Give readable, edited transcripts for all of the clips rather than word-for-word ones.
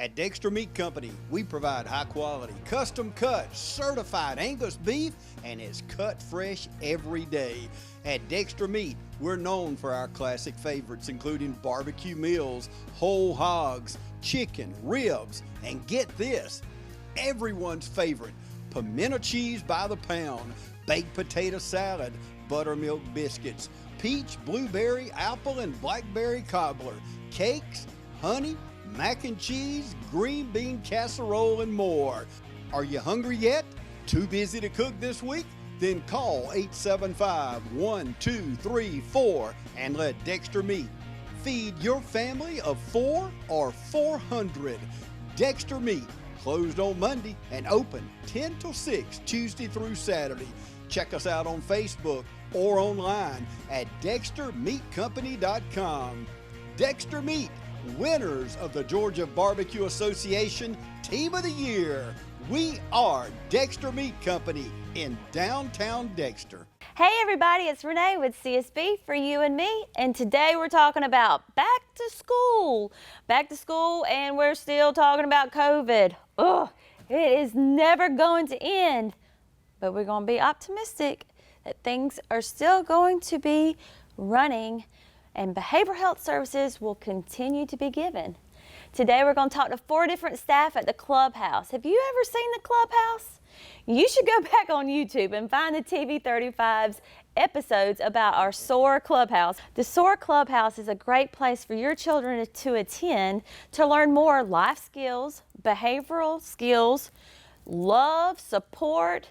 At Dexter Meat Company, we provide high quality, custom cut, certified Angus beef, and it's cut fresh every day. At Dexter Meat, we're known for our classic favorites, including barbecue meals, whole hogs, chicken, ribs, and get this, everyone's favorite, pimento cheese by the pound, baked potato salad, buttermilk biscuits, peach, blueberry, apple, and blackberry cobbler, cakes, honey, mac and cheese, green bean casserole, and more. Are you hungry yet? Too busy to cook this week? Then call 875-1234 and let Dexter Meat feed your family of 4 or 400. Dexter Meat, closed on Monday and open 10 till 6 Tuesday through Saturday. Check us out on Facebook or online at DexterMeatCompany.com. Dexter Meat, winners of the Georgia Barbecue Association Team of the Year. We are Dexter Meat Company in downtown Dexter. Hey everybody, it's Renee with CSB for you and me, and today we're talking about back to school. Back to school, and we're still talking about COVID. Ugh, it is never going to end, but we're going to be optimistic that things are still going to be running and behavioral health services will continue to be given. Today we're going to talk to 4 different staff at the Clubhouse. Have you ever seen the Clubhouse? You should go back on YouTube and find the TV35's episodes about our SOAR Clubhouse. The SOAR Clubhouse is a great place for your children to attend to learn more life skills, behavioral skills, love, support,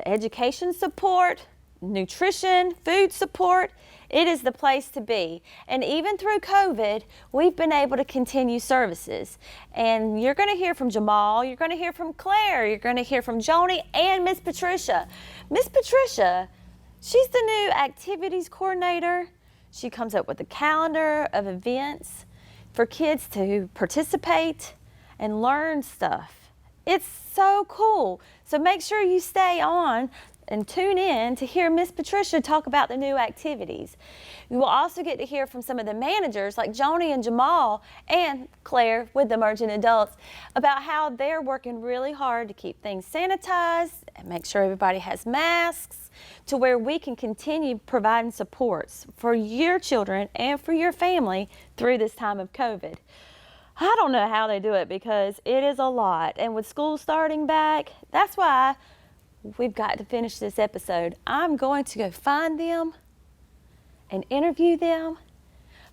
education support, nutrition, food support. It is the place to be. And even through COVID, we've been able to continue services. And you're going to hear from Jamal, you're going to hear from Claire, you're going to hear from Joni and Miss Patricia. Miss Patricia, she's the new activities coordinator. She comes up with a calendar of events for kids to participate and learn stuff. It's so cool. So make sure you stay on and tune in to hear Miss Patricia talk about the new activities. You will also get to hear from some of the managers like Joni and Jamal and Claire with the Emerging Adults about how they're working really hard to keep things sanitized and make sure everybody has masks to where we can continue providing supports for your children and for your family through this time of COVID. I don't know how they do it because it is a lot, and with school starting back, that's why we've got to finish this episode. I'm going to go find them and interview them.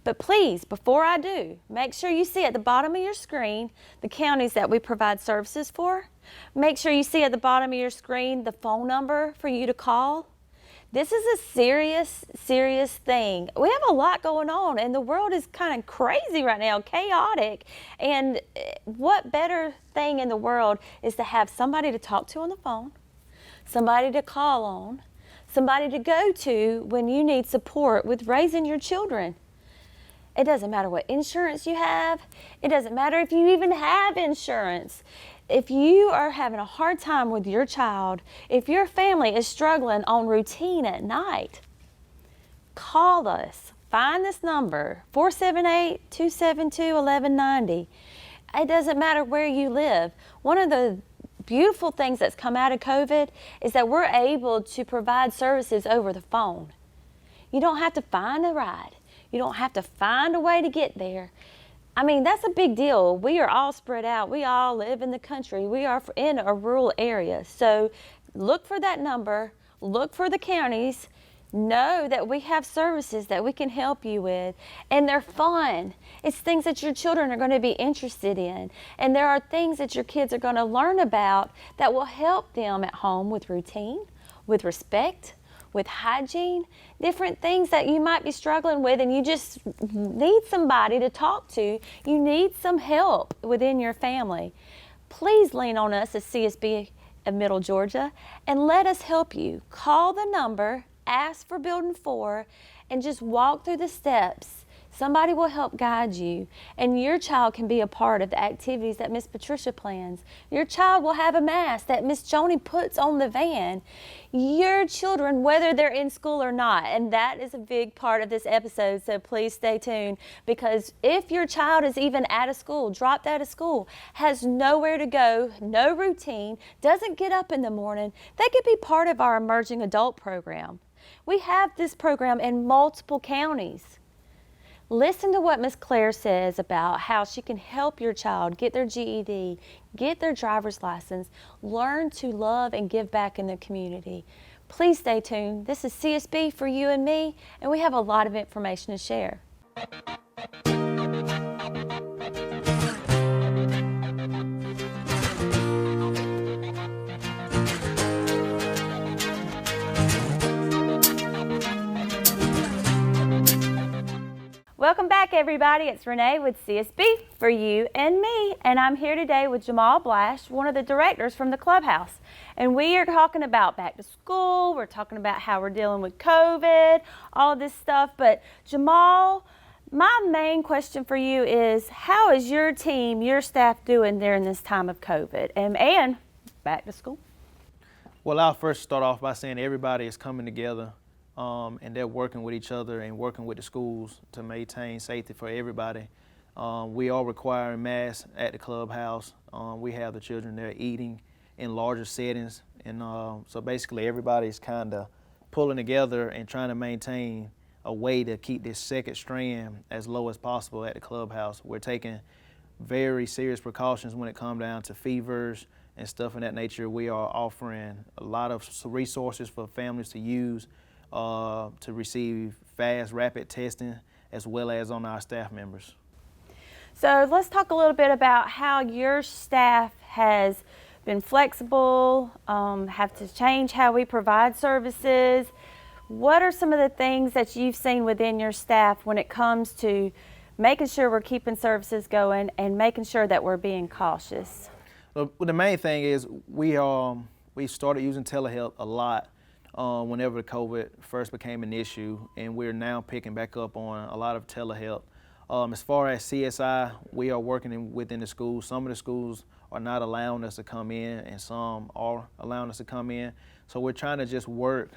But please, before I do, make sure you see at the bottom of your screen the counties that we provide services for. Make sure you see at the bottom of your screen the phone number for you to call. This is a serious, serious thing. We have a lot going on, and the world is kind of crazy right now, chaotic. And what better thing in the world is to have somebody to talk to on the phone, somebody to call on, somebody to go to when you need support with raising your children. It doesn't matter what insurance you have. It doesn't matter if you even have insurance. If you are having a hard time with your child, if your family is struggling on routine at night, call us. Find this number, 478-272-1190. It doesn't matter where you live. One of the beautiful things that's come out of COVID is that we're able to provide services over the phone. You don't have to find a ride. You don't have to find a way to get there. I mean, that's a big deal. We are all spread out. We all live in the country. We are in a rural area. So look for that number. Look for the counties. Know that we have services that we can help you with, and they're fun. It's things that your children are going to be interested in, and there are things that your kids are going to learn about that will help them at home with routine, with respect, with hygiene, different things that you might be struggling with, and you just need somebody to talk to. You need some help within your family. Please lean on us as CSB of Middle Georgia and let us help you. Call the number, ask for Building 4, and just walk through the steps Somebody will help guide you, and your child can be a part of the activities that Miss Patricia plans. Your child will have a mask that Miss Joni puts on the van. Your children, whether they're in school or not, and that is a big part of this episode, so please stay tuned, because if your child is even out of school, dropped out of school, has nowhere to go, no routine, doesn't get up in the morning, they could be part of our emerging adult program. We have this program in multiple counties. Listen to what Miss Claire says about how she can help your child get their GED, get their driver's license, learn to love and give back in the community. Please stay tuned. This is CSB for you and me, and we have a lot of information to share. Welcome back, everybody. It's Renee with CSB for you and me, and I'm here today with Jamal Blash, one of the directors from the clubhouse. And we are talking about back to school. We're talking about how we're dealing with COVID, all of this stuff. But Jamal, my main question for you is, how is your team, your staff doing during this time of COVID and back to school? Well, I'll first start off by saying everybody is coming together. And they're working with each other and working with the schools to maintain safety for everybody. We are requiring masks at the clubhouse. We have the children there eating in larger settings. And so basically everybody's kind of pulling together and trying to maintain a way to keep this second strand as low as possible at the clubhouse. We're taking very serious precautions when it comes down to fevers and stuff of that nature. We are offering a lot of resources for families to use to receive fast, rapid testing, as well as on our staff members. So let's talk a little bit about how your staff has been flexible, have to change how we provide services. What are some of the things that you've seen within your staff when it comes to making sure we're keeping services going and making sure that we're being cautious? Well, the main thing is we started using telehealth a lot whenever COVID first became an issue, and we're now picking back up on a lot of telehealth. As far as CSI, we are working within the schools. Some of the schools are not allowing us to come in, and some are allowing us to come in. So we're trying to just work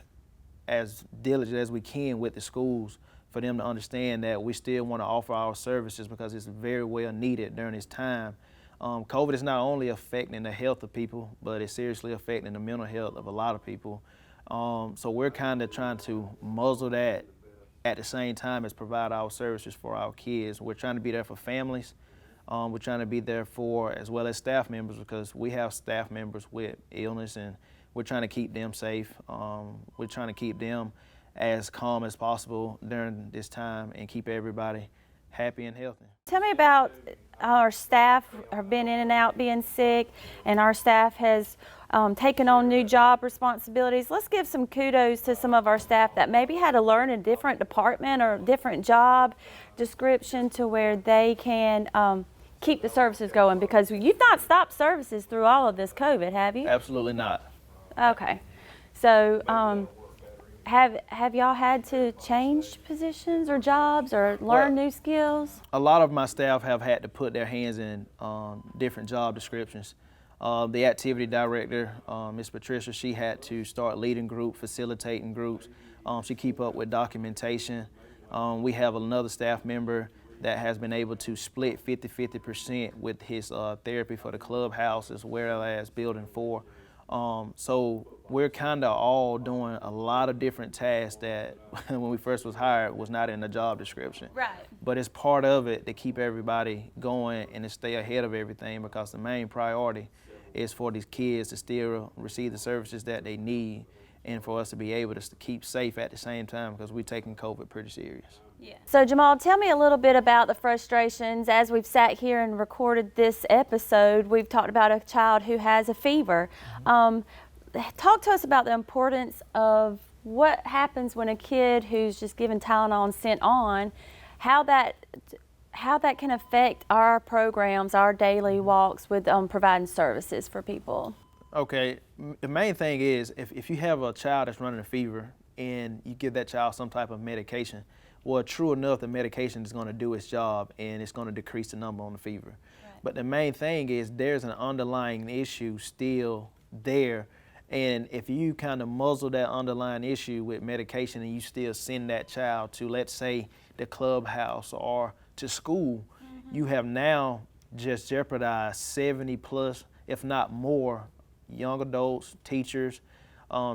as diligent as we can with the schools for them to understand that we still want to offer our services because it's very well needed during this time. COVID is not only affecting the health of people, but it's seriously affecting the mental health of a lot of people. So we're kind of trying to muzzle that at the same time as provide our services for our kids. We're trying to be there for families. We're trying to be there for as well as staff members, because we have staff members with illness, and we're trying to keep them safe. We're trying to keep them as calm as possible during this time and keep everybody happy and healthy. Tell me about our staff have been in and out being sick, and our staff has taken on new job responsibilities. Let's give some kudos to some of our staff that maybe had to learn a different department or different job description to where they can keep the services going, because you've not stopped services through all of this COVID, have you? Absolutely not. Okay. So have y'all had to change positions or jobs or learn new skills? A lot of my staff have had to put their hands in different job descriptions. The activity director, Ms. Patricia, she had to start leading groups, facilitating groups. She keep up with documentation. We have another staff member that has been able to split 50% with his therapy for the clubhouse as well as building 4. So we're kind of all doing a lot of different tasks that when we first was hired was not in the job description. Right. But it's part of it to keep everybody going and to stay ahead of everything, because the main priority is for these kids to still receive the services that they need, and for us to be able to keep safe at the same time, because we're taking COVID pretty serious. Yeah. So Jamal, tell me a little bit about the frustrations. As we've sat here and recorded this episode, we've talked about a child who has a fever. Talk to us about the importance of what happens when a kid who's just given Tylenol and sent on, how that can affect our programs, our daily walks with providing services for people. Okay, the main thing is if you have a child that's running a fever and you give that child some type of medication, well, true enough, the medication is going to do its job and it's going to decrease the number on the fever. Right. But the main thing is there's an underlying issue still there. And if you kind of muzzle that underlying issue with medication and you still send that child to, let's say, the clubhouse or to school, you have now just jeopardized 70 plus, if not more, young adults, teachers,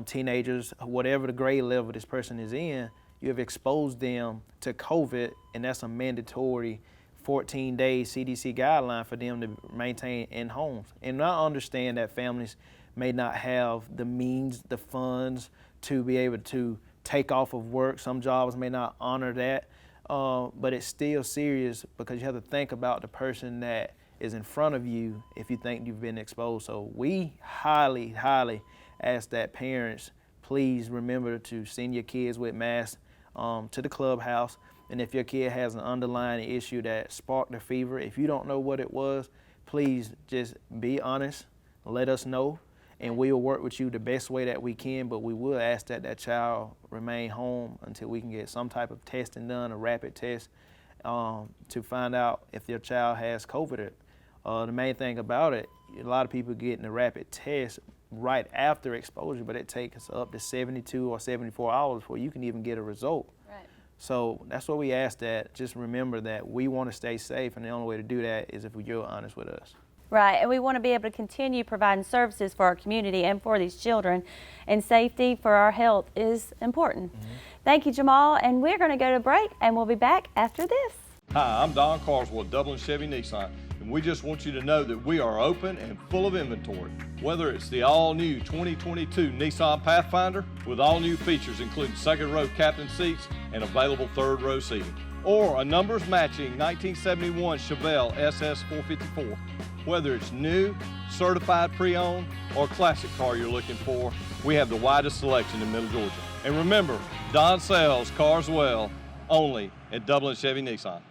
teenagers, whatever the grade level this person is in. You have exposed them to COVID, and that's a mandatory 14-day CDC guideline for them to maintain in homes. And I understand that families may not have the means, the funds to be able to take off of work. Some jobs may not honor that, but it's still serious because you have to think about the person that is in front of you if you think you've been exposed. So we highly, highly ask that parents please remember to send your kids with masks to the clubhouse. And if your kid has an underlying issue that sparked the fever, if you don't know what it was, please just be honest, let us know, and we'll work with you the best way that we can. But we will ask that that child remain home until we can get some type of testing done, a rapid test, to find out if your child has COVID. The main thing about it, a lot of people getting a rapid test right after exposure, but it takes up to 72 or 74 hours before you can even get a result. Right. So that's what we ask, that just remember that we want to stay safe, and the only way to do that is if you're honest with us. Right, and we want to be able to continue providing services for our community and for these children, and safety for our health is important. Thank you, Jamal, and we're going to go to break, and we'll be back after this. Hi, I'm Don Carswell, Dublin Chevy Nissan, and we just want you to know that we are open and full of inventory. Whether it's the all-new 2022 Nissan Pathfinder with all-new features including second-row captain seats and available third-row seating, or a numbers-matching 1971 Chevelle SS 454. Whether it's new, certified pre-owned, or classic car you're looking for, we have the widest selection in Middle Georgia. And remember, Don sells cars well, only at Dublin Chevy Nissan.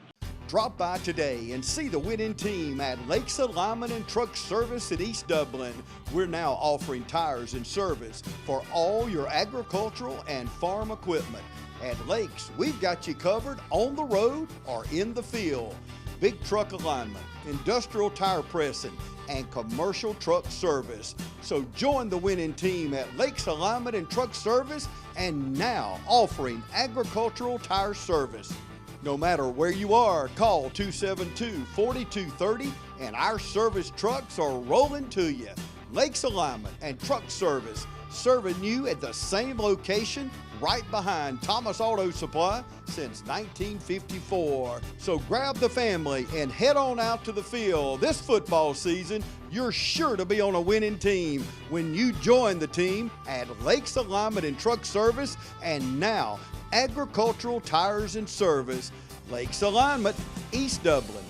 Drop by today and see the winning team at Lakes Alignment and Truck Service in East Dublin. We're now offering tires and service for all your agricultural and farm equipment. At Lakes, we've got you covered on the road or in the field. Big truck alignment, industrial tire pressing, and commercial truck service. So join the winning team at Lakes Alignment and Truck Service, and now offering agricultural tire service. No matter where you are, call 272-4230 and our service trucks are rolling to you. Lakes Alignment and Truck Service, serving you at the same location right behind Thomas Auto Supply since 1954. So grab the family and head on out to the field. This football season, you're sure to be on a winning team when you join the team at Lakes Alignment and Truck Service, and now agricultural tires and service. Lakes Alignment, East Dublin.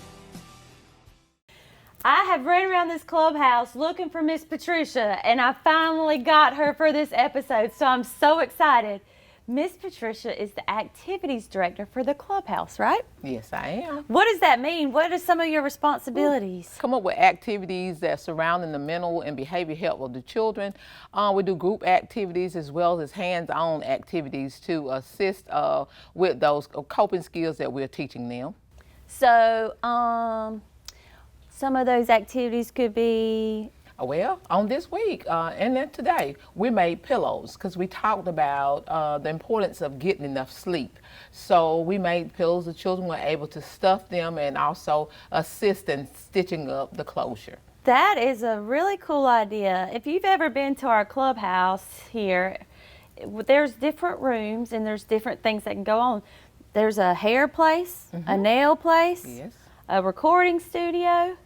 I have ran around this clubhouse looking for Miss Patricia, and I finally got her for this episode, so I'm so excited. Miss Patricia is the activities director for the clubhouse, right? Yes, I am. What does that mean? What are some of your responsibilities? Come up with activities that surrounding the mental and behavior health of the children. We do group activities as well as hands-on activities to assist with those coping skills that we're teaching them. So, some of those activities could be... Well, on this week and then today, we made pillows because we talked about the importance of getting enough sleep. So we made pillows. The children were able to stuff them and also assist in stitching up the closure. That is a really cool idea. If you've ever been to our clubhouse here, there's different rooms and there's different things that can go on. There's a hair place, a nail place, Yes. a recording studio.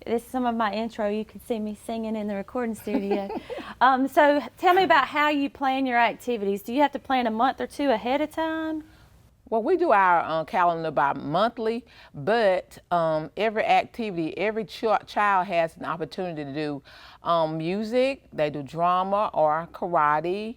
This is some of my intro. You can see me singing in the recording studio. So tell me about how you plan your activities. Do you have to plan a month or two ahead of time? Well, we do our calendar by monthly, but every activity, every child has an opportunity to do music, they do drama or karate,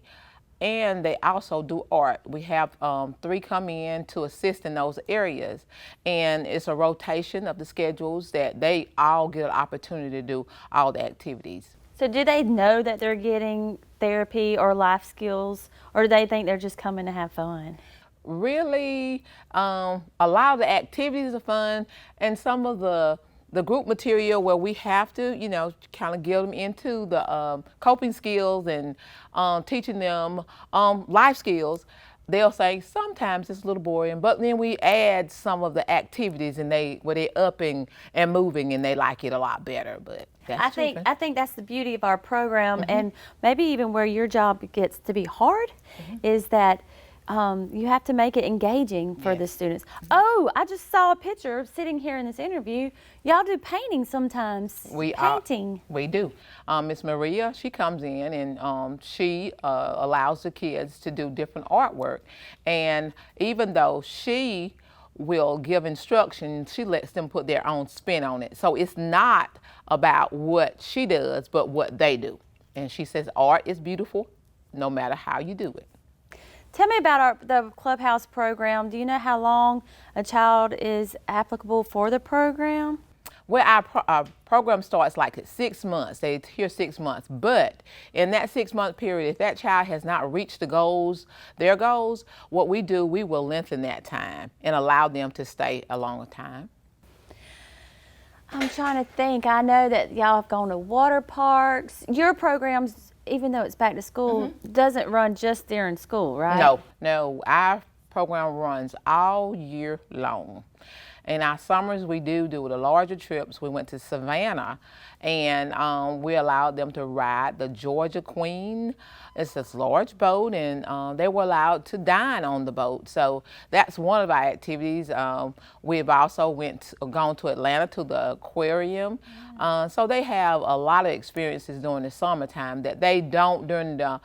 and they also do art. We have 3 come in to assist in those areas, and it's a rotation of the schedules that they all get an opportunity to do all the activities. So do they know that they're getting therapy or life skills, or do they think they're just coming to have fun? really, a lot of the activities are fun, and some of the group material where we have to, you know, kind of get them into the coping skills and teaching them life skills. They'll say sometimes it's a little boring, but then we add some of the activities and where they're up and moving and they like it a lot better. But I think that's the beauty of our program, and maybe even where your job gets to be hard is that you have to make it engaging for the students. Oh, I just saw a picture sitting here in this interview. Y'all do painting sometimes. Painting. We do. Miss Maria, she comes in and she allows the kids to do different artwork. And even though she will give instruction, she lets them put their own spin on it. So it's not about what she does, but what they do. And she says art is beautiful no matter how you do it. Tell me about the Clubhouse program. Do you know how long a child is applicable for the program? Well, our program starts like at 6 months. They're here 6 months. But in that 6-month period, if that child has not reached their goals, what we do, we will lengthen that time and allow them to stay a longer time. I'm trying to think. I know that y'all have gone to water parks. Your programs, even though it's back to school, doesn't run just during school, right? No, our program runs all year long. In our summers, we do the larger trips. We went to Savannah, and we allowed them to ride the Georgia Queen. It's this large boat, and they were allowed to dine on the boat. So that's one of our activities. We've also gone to Atlanta to the aquarium. So they have a lot of experiences during the summertime that they don't during the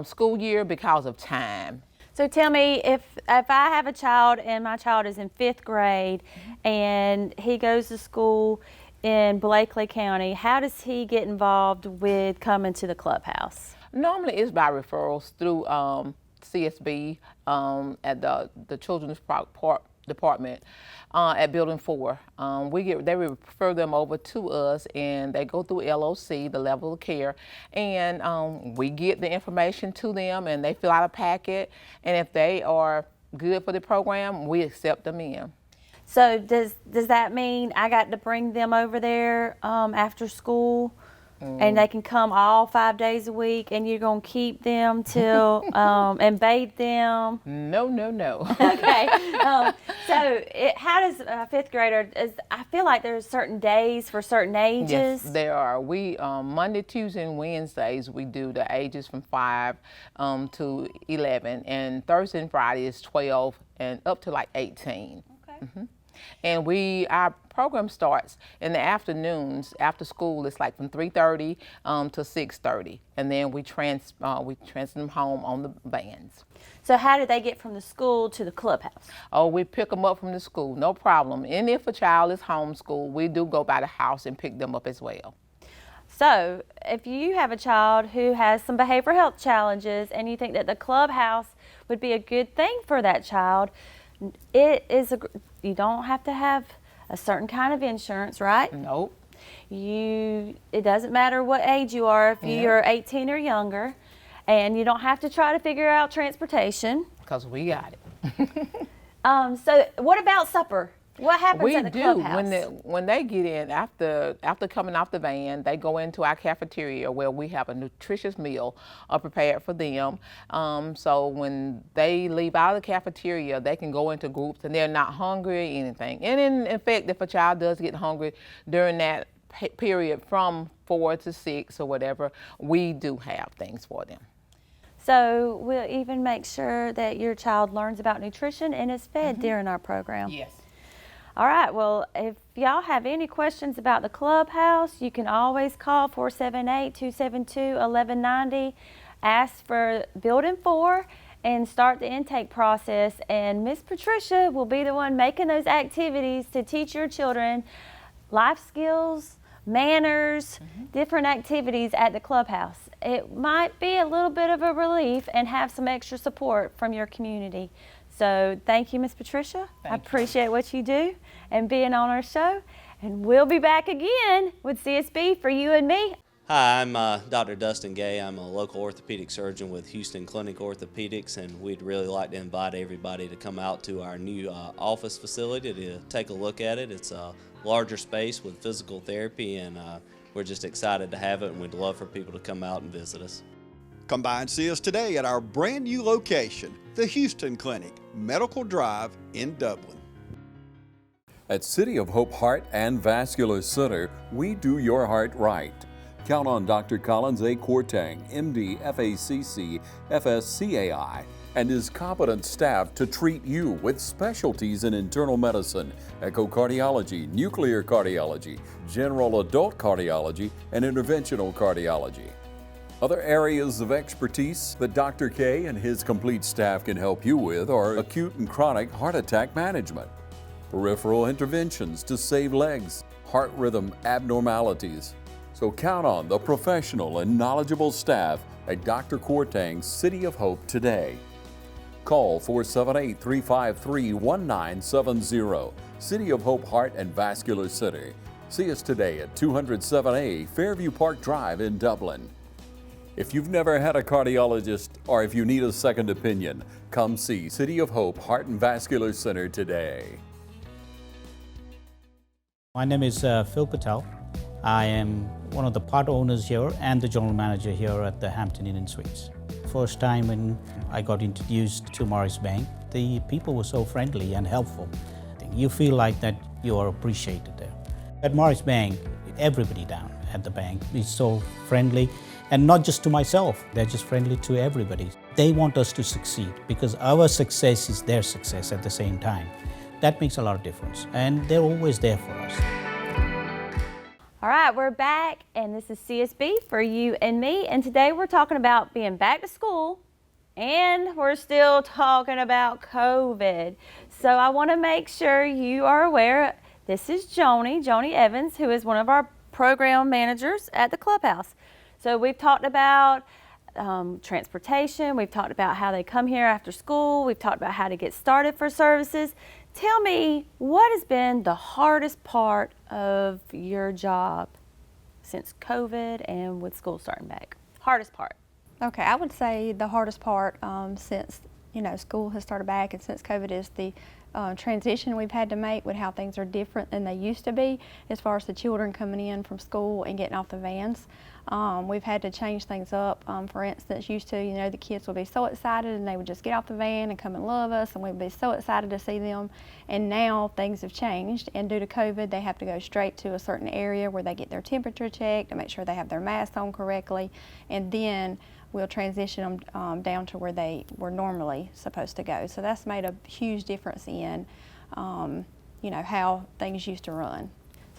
school year because of time. So tell me, if I have a child and my child is in 5th grade and he goes to school in Blakely County, how does he get involved with coming to the clubhouse? Normally it's by referrals through CSB at the Children's Department at Building 4. They refer them over to us, and they go through LOC, the level of care, and we get the information to them, and they fill out a packet, and if they are good for the program, we accept them in. So does that mean I got to bring them over there after school? And they can come all 5 days a week, and you're going to keep them till and bathe them? No. Okay. So how does a 5th grader, I feel like there's certain days for certain ages. Yes, there are. We, Monday, Tuesday, and Wednesdays, we do the ages from 5 to 11. And Thursday and Friday is 12 and up to like 18. Okay. And our program starts in the afternoons. After school, it's like from 3:30 to 6:30, and then we transfer them home on the vans. So how do they get from the school to the clubhouse? Oh, we pick them up from the school, no problem. And if a child is homeschooled, we do go by the house and pick them up as well. So if you have a child who has some behavioral health challenges and you think that the clubhouse would be a good thing for that child, you don't have to have a certain kind of insurance, right? Nope. It doesn't matter what age you are, if you're 18 or younger, and you don't have to try to figure out transportation. Because we got it. So what about supper? What happens at the clubhouse? We do. When they get in, after coming off the van, they go into our cafeteria where we have a nutritious meal prepared for them. So when they leave out of the cafeteria, they can go into groups and they're not hungry or anything. And in fact, if a child does get hungry during that period from 4 to 6 or whatever, we do have things for them. So we'll even make sure that your child learns about nutrition and is fed during our program. Yes. All right, well, if y'all have any questions about the clubhouse, you can always call 478-272-1190, ask for Building 4, and start the intake process. And Miss Patricia will be the one making those activities to teach your children life skills, manners, different activities at the clubhouse. It might be a little bit of a relief and have some extra support from your community. So thank you, Miss Patricia. I appreciate what you do and being on our show. And we'll be back again with CSB for you and me. Hi, I'm Dr. Dustin Gay. I'm a local orthopedic surgeon with Houston Clinic Orthopedics, and we'd really like to invite everybody to come out to our new office facility to take a look at it. It's a larger space with physical therapy, and we're just excited to have it, and we'd love for people to come out and visit us. Come by and see us today at our brand new location, the Houston Clinic, Medical Drive in Dublin. At City of Hope Heart and Vascular Center, we do your heart right. Count on Dr. Collins A. Courtang, MD, FACC, FSCAI, and his competent staff to treat you with specialties in internal medicine, echocardiology, nuclear cardiology, general adult cardiology, and interventional cardiology. Other areas of expertise that Dr. K and his complete staff can help you with are acute and chronic heart attack management, peripheral interventions to save legs, heart rhythm abnormalities. So count on the professional and knowledgeable staff at Dr. Courtang's City of Hope today. Call 478-353-1970. City of Hope Heart and Vascular Center. See us today at 207A Fairview Park Drive in Dublin. If you've never had a cardiologist or if you need a second opinion, come see City of Hope Heart and Vascular Center today. My name is Phil Patel. I am one of the part owners here and the general manager here at the Hampton Inn & Suites. First time when I got introduced to Morris Bank, the people were so friendly and helpful. You feel like that you are appreciated there. At Morris Bank, everybody down at the bank is so friendly, and not just to myself, they're just friendly to everybody. They want us to succeed because our success is their success at the same time. That makes a lot of difference, and they're always there for us. All right, we're back, and this is CSB for you and me, and today we're talking about being back to school, and we're still talking about COVID. So I want to make sure you are aware, this is Joni Evans, who is one of our program managers at the clubhouse. So we've talked about transportation, we've talked about how they come here after school, we've talked about how to get started for services. Tell me, what has been the hardest part of your job since COVID and with school starting back? Hardest part. Okay, I would say the hardest part since school has started back and since COVID is the transition we've had to make with how things are different than they used to be as far as the children coming in from school and getting off the vans. We've had to change things up. For instance, used to, the kids would be so excited and they would just get off the van and come and love us, and we'd be so excited to see them. And now things have changed, and due to COVID, they have to go straight to a certain area where they get their temperature checked to make sure they have their mask on correctly, and then we'll transition them down to where they were normally supposed to go. So that's made a huge difference in, how things used to run.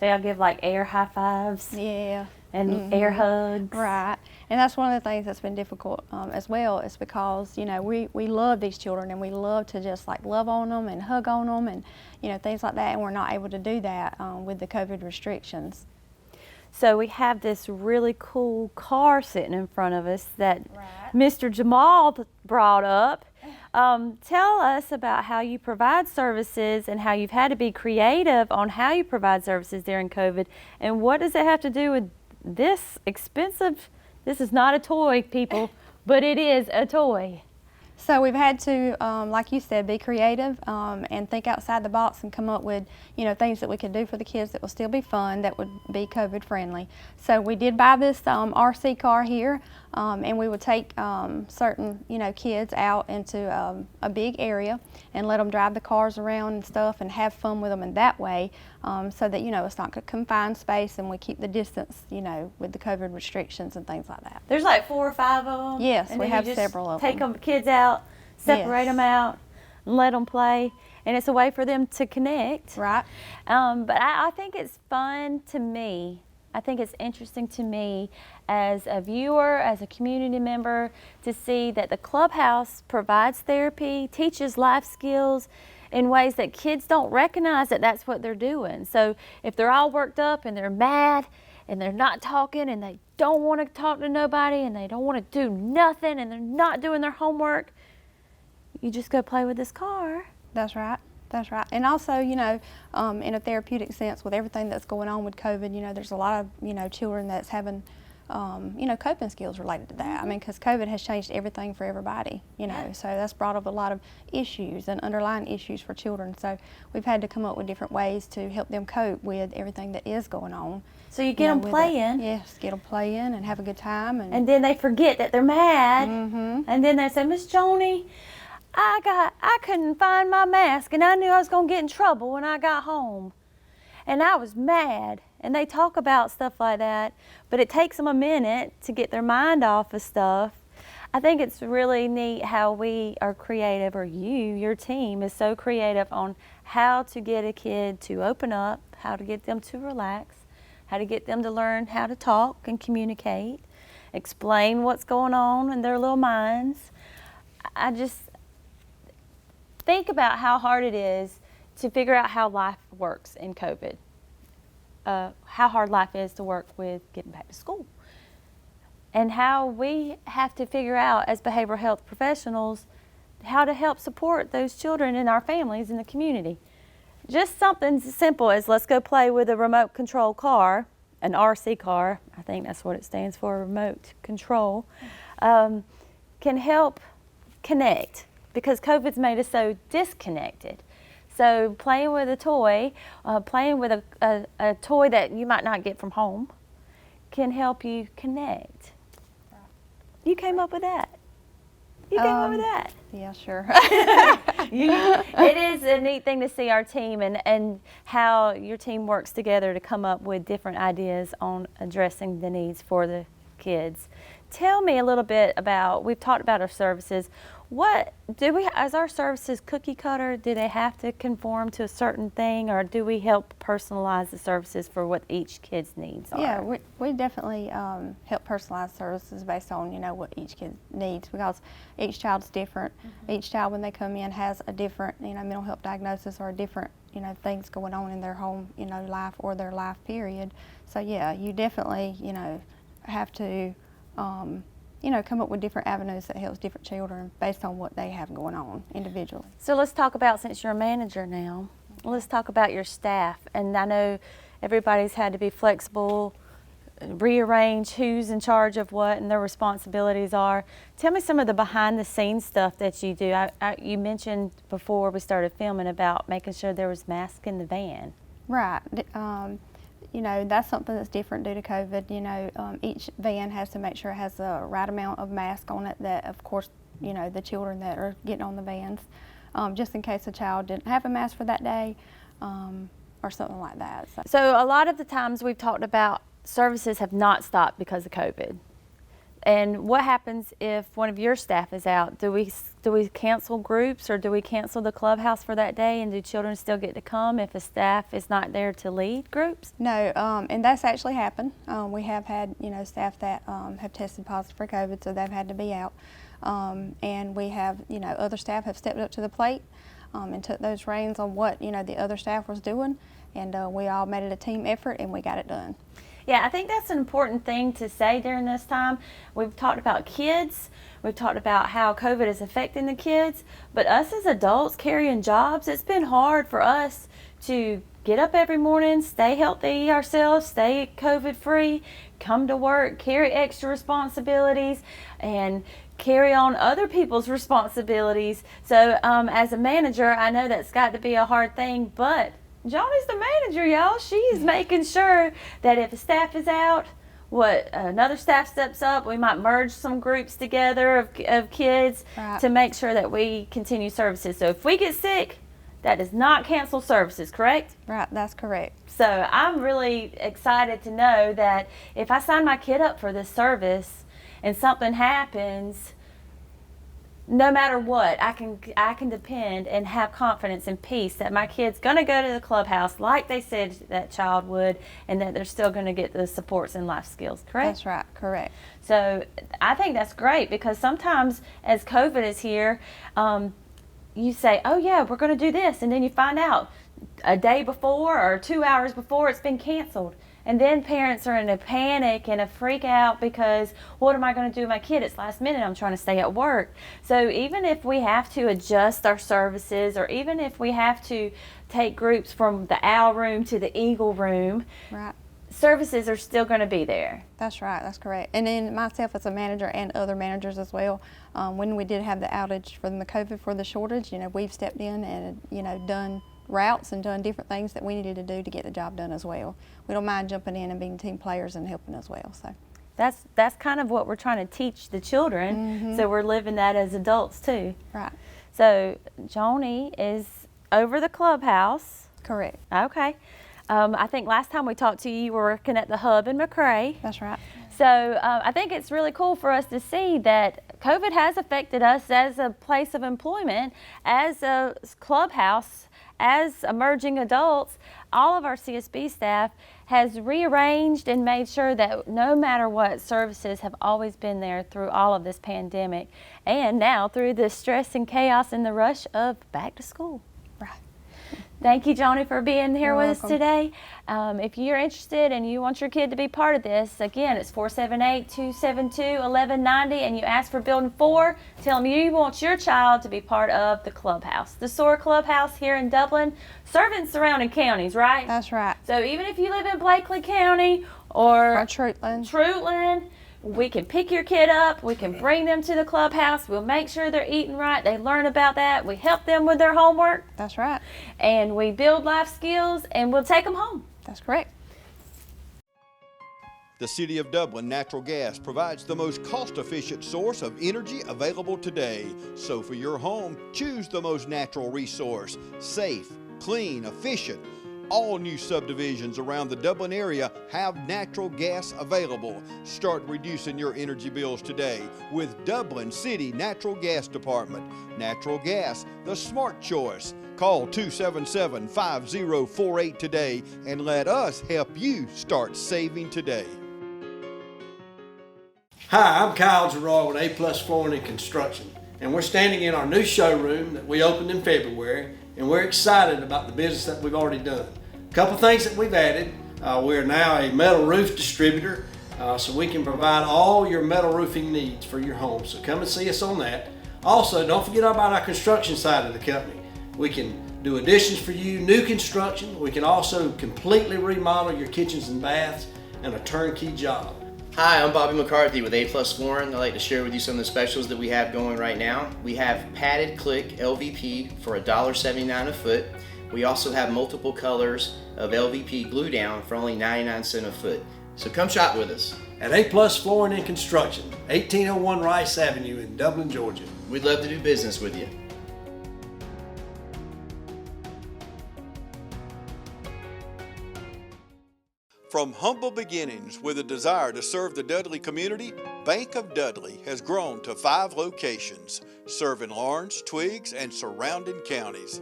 So y'all give like air high fives? Yeah. And air hugs. Right. And that's one of the things that's been difficult as well, is because, we love these children and we love to just like love on them and hug on them and, things like that, and we're not able to do that with the COVID restrictions. So we have this really cool car sitting in front of us that Mr. Jamal brought up. Tell us about how you provide services and how you've had to be creative on how you provide services during COVID, and what does it have to do with this expensive, this is not a toy, people, but it is a toy. So we've had to, like you said, be creative and think outside the box and come up with, things that we could do for the kids that will still be fun, that would be COVID friendly. So we did buy this RC car here, and we would take certain, kids out into a big area and let them drive the cars around and stuff and have fun with them in that way, so that, it's not a confined space and we keep the distance, with the COVID restrictions and things like that. There's like 4 or 5 of them? Yes, and we have several of them. Take them kids out, separate them out, and let them play, and it's a way for them to connect. Right. But I think it's fun to me. I think it's interesting to me as a viewer, as a community member, to see that the clubhouse provides therapy, teaches life skills in ways that kids don't recognize that that's what they're doing. So if they're all worked up and they're mad and they're not talking and they don't want to talk to nobody and they don't want to do nothing and they're not doing their homework, you just go play with this car. That's right. That's right. And also, in a therapeutic sense, with everything that's going on with COVID, there's a lot of, children that's having coping skills related to that. I mean, because COVID has changed everything for everybody, so that's brought up a lot of issues and underlying issues for children. So we've had to come up with different ways to help them cope with everything that is going on. So you get them playing. Yes, get them playing and have a good time. And then they forget that they're mad. Mm-hmm. And then they say, Miss Joni, I couldn't find my mask, and I knew I was going to get in trouble when I got home. And I was mad. And they talk about stuff like that, but it takes them a minute to get their mind off of stuff. I think it's really neat how we are creative, or your team is so creative on how to get a kid to open up, how to get them to relax, how to get them to learn how to talk and communicate, explain what's going on in their little minds. I just think about how hard it is to figure out how life works in COVID. How hard life is to work with getting back to school, and how we have to figure out as behavioral health professionals how to help support those children and our families in the community. Just something as simple as let's go play with a remote control car, an RC car, I think that's what it stands for, remote control, can help connect, because COVID's made us so disconnected. So playing with a toy, playing with a toy that you might not get from home, can help you connect. You came up with that. You came up with that. Yeah, sure. It is a neat thing to see our team and how your team works together to come up with different ideas on addressing the needs for the kids. Tell me a little bit about, we've talked about our services. What do we, as our services cookie cutter, do they have to conform to a certain thing, or do we help personalize the services for what each kid's needs are? Yeah, we definitely help personalize services based on, what each kid needs, because each child's different. Mm-hmm. Each child, when they come in, has a different, mental health diagnosis, or a different, things going on in their home, life or their life period. So yeah, you definitely, have to come up with different avenues that helps different children based on what they have going on individually. So let's talk about, since you're a manager now, let's talk about your staff. And I know everybody's had to be flexible, rearrange who's in charge of what and their responsibilities are. Tell me some of the behind the scenes stuff that you do. You mentioned before we started filming about making sure there was masks in the van. Right. That's something that's different due to COVID. Each van has to make sure it has the right amount of mask on it that, of course, the children that are getting on the vans, just in case a child didn't have a mask for that day, or something like that. So a lot of the times we've talked about services have not stopped because of COVID. And what happens if one of your staff is out? Do we cancel groups, or do we cancel the clubhouse for that day, and do children still get to come if a staff is not there to lead groups? No, and that's actually happened. We have had staff that have tested positive for COVID, so they've had to be out. And we have other staff have stepped up to the plate and took those reins on what the other staff was doing, and we all made it a team effort, and we got it done. Yeah, I think that's an important thing to say during this time. We've talked about kids, we've talked about how COVID is affecting the kids, but us as adults carrying jobs, it's been hard for us to get up every morning, stay healthy ourselves, stay COVID free, come to work, carry extra responsibilities, and carry on other people's responsibilities. So as a manager, I know that's got to be a hard thing, but Joni's the manager, y'all. She's making sure that if a staff is out, another staff steps up. We might merge some groups together of kids to make sure that we continue services. So if we get sick, that does not cancel services, correct? Right, that's correct. So I'm really excited to know that if I sign my kid up for this service and something happens, no matter what, I can depend and have confidence and peace that my kid's going to go to the clubhouse like they said that child would, and that they're still going to get the supports and life skills, correct? That's right, correct. So I think that's great, because sometimes as COVID is here, you say, oh yeah, we're going to do this, and then you find out a day before or 2 hours before it's been canceled. And then parents are in a panic and a freak out because what am I going to do with my kid? It's last minute. I'm trying to stay at work. So even if we have to adjust our services, or even if we have to take groups from the owl room to the eagle room, right, services are still going to be there. That's right, that's correct. And then myself as a manager and other managers as well, when we did have the outage from the COVID for the shortage, we've stepped in and, done routes and done different things that we needed to do to get the job done as well. We don't mind jumping in and being team players and helping as well. So that's kind of what we're trying to teach the children. So we're living that as adults too. Right. So Joni is over the clubhouse. Correct. Okay. I think last time we talked to you, you were working at the hub in McRae. That's right. So I think it's really cool for us to see that COVID has affected us as a place of employment, as a clubhouse, as emerging adults. All of our CSB staff has rearranged and made sure that no matter what, services have always been there through all of this pandemic, and now through the stress and chaos and the rush of back to school. Right. Thank you, Joni, for being here You're with welcome. us today. If you're interested and you want your kid to be part of this, again, it's 478-272-1190, and you ask for Building 4. Tell them you want your child to be part of the clubhouse. The SOAR Clubhouse here in Dublin, serving surrounding counties, right? That's right. So even if you live in Blakely County or Trutland, we can pick your kid up, we can bring them to the clubhouse, we'll make sure they're eating right, they learn about that, we help them with their homework. That's right. And we build life skills, and we'll take them home. That's correct. The City of Dublin Natural Gas provides the most cost-efficient source of energy available today. So for your home, choose the most natural resource. Safe, clean, efficient. All new subdivisions around the Dublin area have natural gas available. Start reducing your energy bills today with Dublin City Natural Gas Department. Natural gas, the smart choice. Call 277-5048 today and let us help you start saving today. Hi, I'm Kyle Gerard with A+ Flooring and Construction, and we're standing in our new showroom that we opened in February, and we're excited about the business that we've already done. A couple things that we've added. We're now a metal roof distributor, so we can provide all your metal roofing needs for your home. So come and see us on that. Also, don't forget about our construction side of the company. We can do additions for you, new construction. We can also completely remodel your kitchens and baths, and a turnkey job. Hi, I'm Bobby McCarthy with A+ Flooring. I'd like to share with you some of the specials that we have going right now. We have padded click LVP for $1.79 a foot. We also have multiple colors of LVP glue down for only 99 cents a foot. So come shop with us. At A+ Flooring and Construction, 1801 Rice Avenue in Dublin, Georgia. We'd love to do business with you. From humble beginnings with a desire to serve the Dudley community, Bank of Dudley has grown to 5 locations, serving Lawrence, Twiggs, and surrounding counties.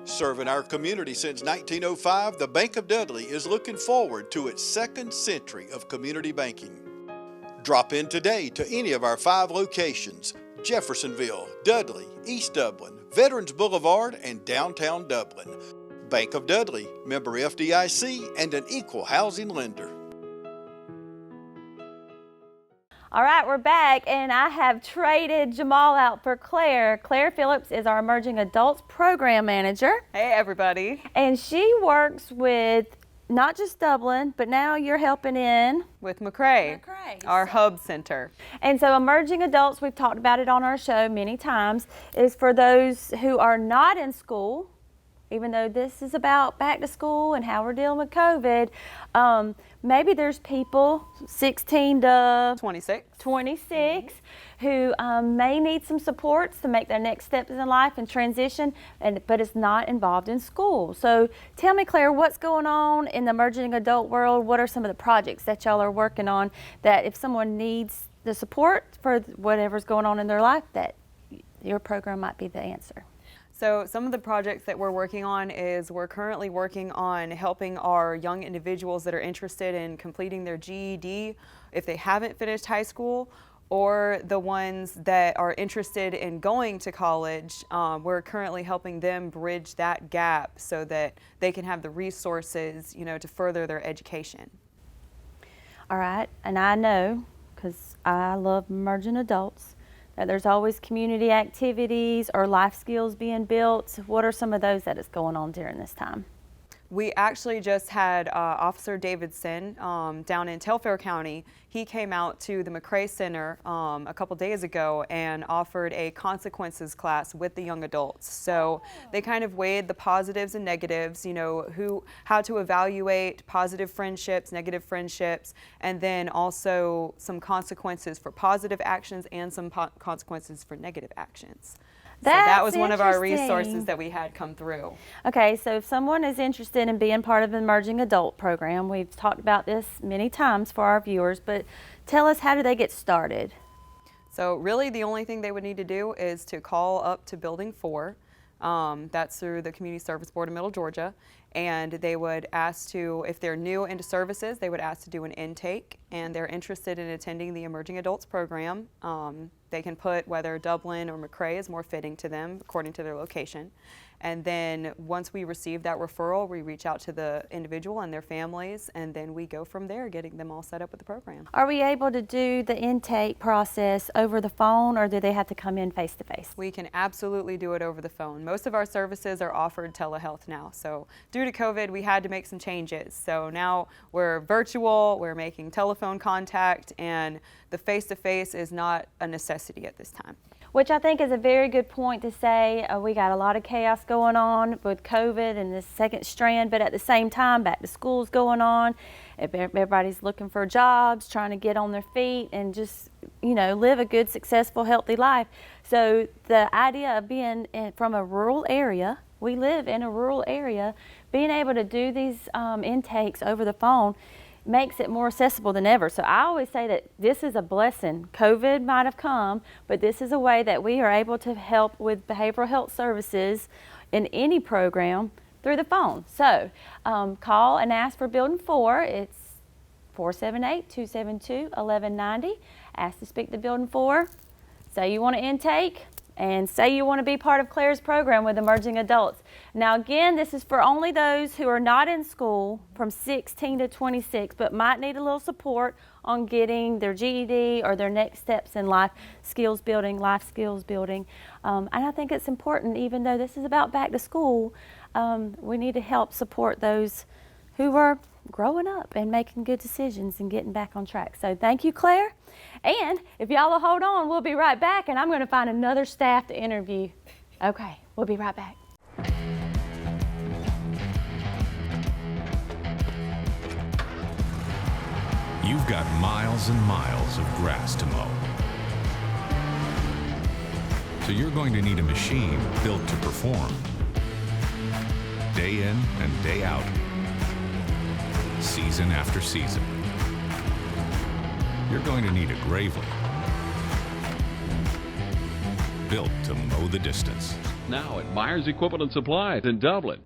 Serving our community since 1905, the Bank of Dudley is looking forward to its 2nd century of community banking. Drop in today to any of our 5 locations: Jeffersonville, Dudley, East Dublin, Veterans Boulevard, and downtown Dublin. Bank of Dudley, member FDIC, and an equal housing lender. All right, we're back, and I have traded Jamal out for Claire. Claire Phillips is our Emerging Adults Program Manager. Hey, everybody. And she works with not just Dublin, but now you're helping in with McRae, our hub center. And so Emerging Adults, we've talked about it on our show many times, is for those who are not in school. Even though this is about back to school and how we're dealing with COVID, maybe there's people 16 to 26 who may need some supports to make their next steps in life and transition, but it's not involved in school. So tell me, Claire, what's going on in the emerging adult world? What are some of the projects that y'all are working on that if someone needs the support for whatever's going on in their life, that your program might be the answer? So some of the projects that we're working on is we're currently working on helping our young individuals that are interested in completing their GED if they haven't finished high school, or the ones that are interested in going to college. We're currently helping them bridge that gap so that they can have the resources, to further their education. All right, and I know, because I love emerging adults, that there's always community activities or life skills being built. What are some of those that is going on during this time? We actually just had Officer Davidson down in Telfair County. He came out to the McRae Center a couple days ago and offered a consequences class with the young adults. So they kind of weighed the positives and negatives, you know, how to evaluate positive friendships, negative friendships, and then also some consequences for positive actions and some consequences for negative actions. So that was one of our resources that we had come through. Okay, so if someone is interested in being part of the Emerging Adult Program, we've talked about this many times for our viewers, but tell us, how do they get started? So really the only thing they would need to do is to call up to Building 4. That's through the Community Service Board of Middle Georgia. And they would ask to, if they're new into services, they would ask to do an intake, and they're interested in attending the Emerging Adults Program. They can put whether Dublin or McRae is more fitting to them according to their location. And then once we receive that referral, we reach out to the individual and their families, and then we go from there, getting them all set up with the program. Are we able to do the intake process over the phone, or do they have to come in face to face? We can absolutely do it over the phone. Most of our services are offered telehealth now. So due to COVID, we had to make some changes. So now we're virtual, we're making telephone contact, and the face-to-face is not a necessity at this time. Which I think is a very good point to say. We got a lot of chaos going on with COVID and this second strand, but at the same time, back to school's going on. Everybody's looking for jobs, trying to get on their feet and just, you know, live a good, successful, healthy life. So the idea of being from a rural area, we live in a rural area, being able to do these intakes over the phone makes it more accessible than ever. So I always say that this is a blessing. COVID might have come, but this is a way that we are able to help with behavioral health services in any program through the phone. So call and ask for Building 4. It's 478-272-1190. Ask to speak to Building 4. Say you want to intake, and say you want to be part of Claire's program with Emerging Adults. Now again, this is for only those who are not in school from 16 to 26, but might need a little support on getting their GED or their next steps in life skills building. And I think it's important, even though this is about back to school, we need to help support those who are growing up and making good decisions and getting back on track. So thank you, Claire. And if y'all will hold on, we'll be right back, and I'm going to find another staff to interview. Okay, we'll be right back. You've got miles and miles of grass to mow. So you're going to need a machine built to perform. Day in and day out. Season after season. You're going to need a Gravely, built to mow the distance. Now at Myers Equipment and Supply in Dublin.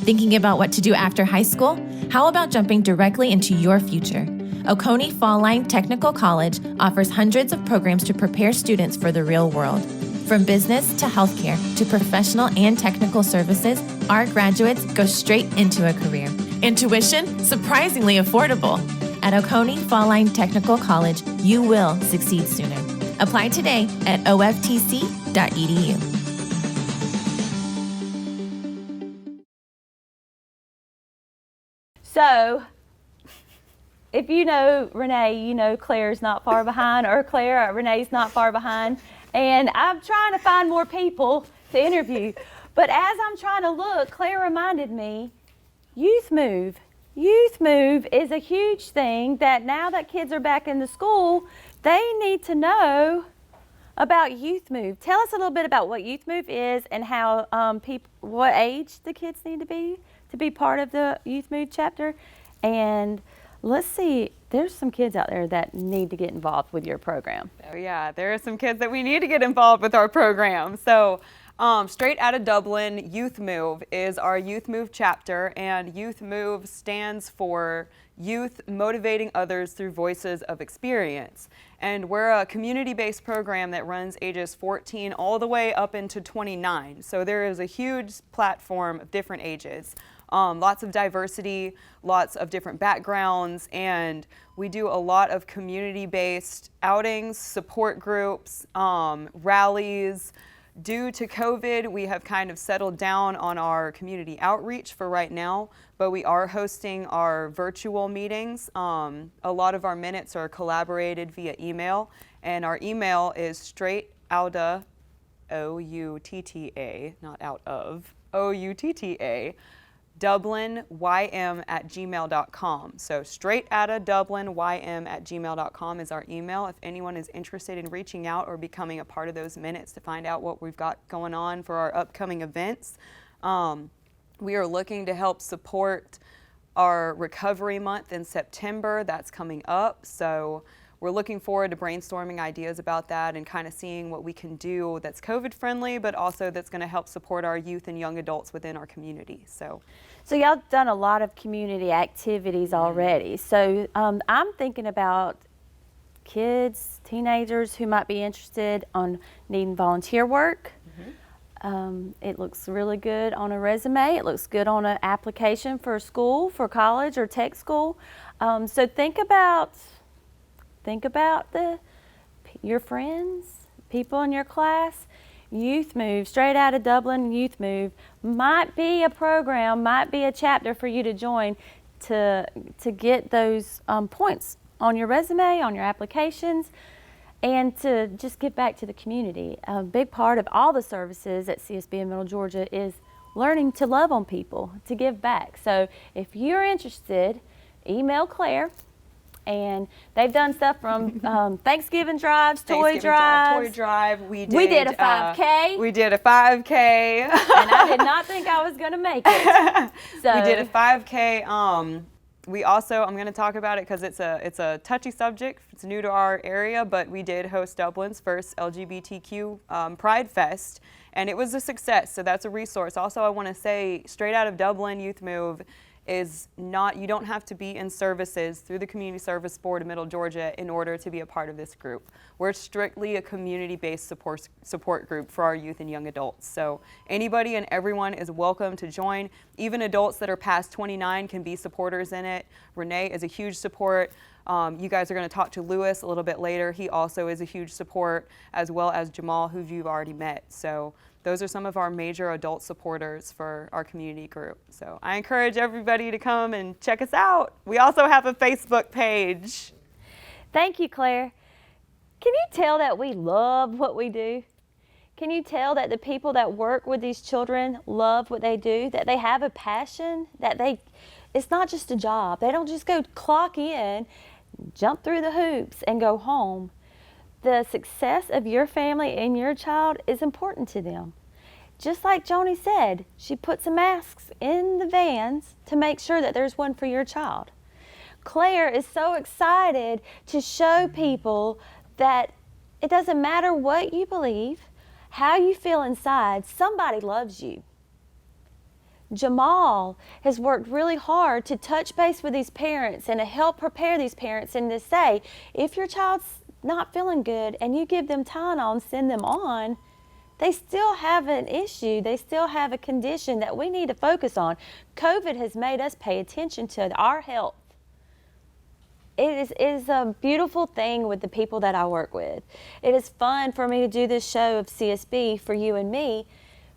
Thinking about what to do after high school? How about jumping directly into your future? Oconee Fall Line Technical College offers hundreds of programs to prepare students for the real world. From business to healthcare to professional and technical services, our graduates go straight into a career. And tuition? Surprisingly affordable. At Oconee Fall Line Technical College, you will succeed sooner. Apply today at oftc.edu. So, if you know Renee, you know Claire's not far behind, or Renee's not far behind. And I'm trying to find more people to interview. But as I'm trying to look, Claire reminded me, Youth Move. Youth Move is a huge thing that now that kids are back in the school, they need to know about Youth Move. Tell us a little bit about what Youth Move is and how what age the kids need to be part of the Youth Move chapter. And let's see, there's some kids out there that need to get involved with your program. Oh yeah, there are some kids that we need to get involved with our program. So straight out of Dublin, Youth Move is our Youth Move chapter, and Youth Move stands for Youth Motivating Others Through Voices of Experience. And we're a community-based program that runs ages 14 all the way up into 29. So there is a huge platform of different ages. Lots of diversity, lots of different backgrounds, and we do a lot of community-based outings, support groups, rallies, Due to COVID, we have kind of settled down on our community outreach for right now, but we are hosting our virtual meetings. A lot of our minutes are collaborated via email, and our email is straightoutta, O-U-T-T-A, not out of, O-U-T-T-A, dublinym@gmail.com. So straightoutadublinym@gmail.com is our email. If anyone is interested in reaching out or becoming a part of those minutes to find out what we've got going on for our upcoming events, we are looking to help support our recovery month in September. That's coming up. So we're looking forward to brainstorming ideas about that and kind of seeing what we can do that's COVID friendly, but also that's going to help support our youth and young adults within our community. So y'all done a lot of community activities already. So I'm thinking about kids, teenagers who might be interested on needing volunteer work. It looks really good on a resume. It looks good on an application for school, for college or tech school. So think about your friends, people in your class. Youth Move, Straight Outta Dublin Youth Move might be a program, might be a chapter for you to join to get those points on your resume, on your applications, and to just give back to the community. A big part of all the services at CSB in Middle Georgia is learning to love on people, to give back. So if you're interested, email Claire. And they've done stuff from Thanksgiving drives, toy drives. We did a 5K. We did a 5K. And I did not think I was going to make it. So we did a 5K. We also, I'm going to talk about it because it's a touchy subject. It's new to our area, but we did host Dublin's first LGBTQ Pride Fest, and it was a success. So that's a resource. Also, I want to say, Straight Out of Dublin Youth Move is not, you don't have to be in services through the Community Service Board of Middle Georgia in order to be a part of this group. We're strictly a community-based support group for our youth and young adults. So anybody and everyone is welcome to join. Even adults that are past 29 can be supporters in it. Renee is a huge support. You guys are going to talk to Lewis a little bit later. He also is a huge support, as well as Jamal, who you've already met. So those are some of our major adult supporters for our community group. So I encourage everybody to come and check us out. We also have a Facebook page. Thank you, Claire. Can you tell that we love what we do? Can you tell that the people that work with these children love what they do, that they have a passion, that it's not just a job. They don't just go clock in, jump through the hoops, and go home. The success of your family and your child is important to them. Just like Joni said, she put some masks in the vans to make sure that there's one for your child. Claire is so excited to show people that it doesn't matter what you believe, how you feel inside, somebody loves you. Jamal has worked really hard to touch base with these parents and to help prepare these parents and to say, if your child's not feeling good and you give them Tylenol, send them on, they still have an issue. They still have a condition that we need to focus on. COVID has made us pay attention to our health. It is a beautiful thing with the people that I work with. It is fun for me to do this show of CSB for you and me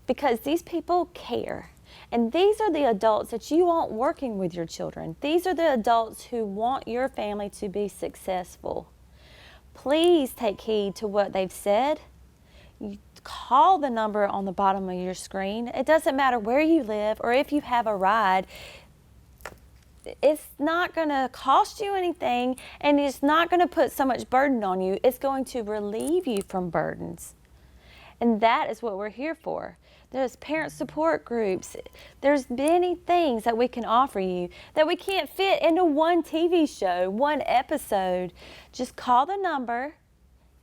because these people care. And these are the adults that you want working with your children. These are the adults who want your family to be successful. Please take heed to what they've said. You call the number on the bottom of your screen. It doesn't matter where you live or if you have a ride. It's not going to cost you anything, and it's not going to put so much burden on you. It's going to relieve you from burdens. And that is what we're here for. There's parent support groups. There's many things that we can offer you that we can't fit into one TV show, one episode. Just call the number,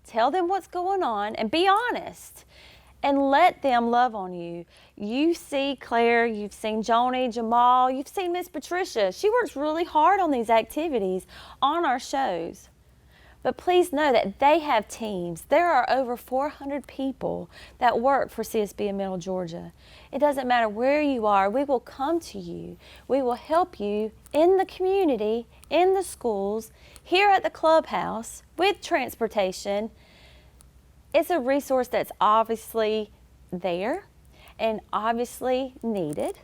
tell them what's going on, and be honest. And let them love on you. You see Claire, you've seen Joni, Jamal, you've seen Miss Patricia. She works really hard on these activities on our shows. But please know that they have teams. There are over 400 people that work for CSB in Middle Georgia. It doesn't matter where you are, we will come to you. We will help you in the community, in the schools, here at the clubhouse, with transportation. It's a resource that's obviously there and obviously needed.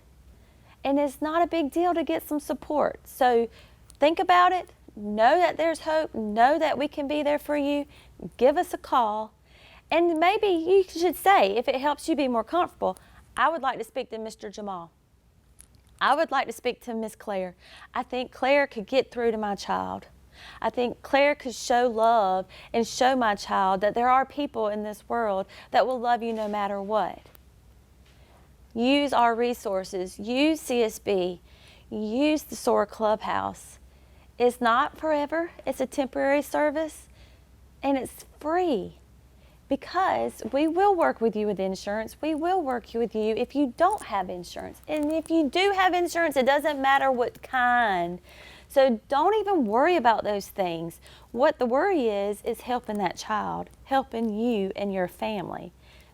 And it's not a big deal to get some support. So think about it. Know that there's hope. Know that we can be there for you. Give us a call. And maybe you should say, if it helps you be more comfortable, I would like to speak to Mr. Jamal. I would like to speak to Miss Claire. I think Claire could get through to my child. I think Claire could show love and show my child that there are people in this world that will love you no matter what. Use our resources. Use CSB. Use the SOAR Clubhouse. It's not forever. It's a temporary service, and it's free because we will work with you with insurance. We will work with you if you don't have insurance. And if you do have insurance, it doesn't matter what kind. So don't even worry about those things. What the worry is helping that child, helping you and your family.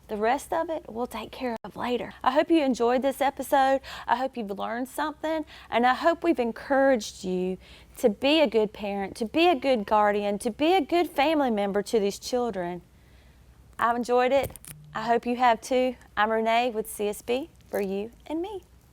The rest of it we'll take care of later. I hope you enjoyed this episode. I hope you've learned something, and I hope we've encouraged you to be a good parent, to be a good guardian, to be a good family member to these children. I've enjoyed it. I hope you have too. I'm Renee with CSB for you and me.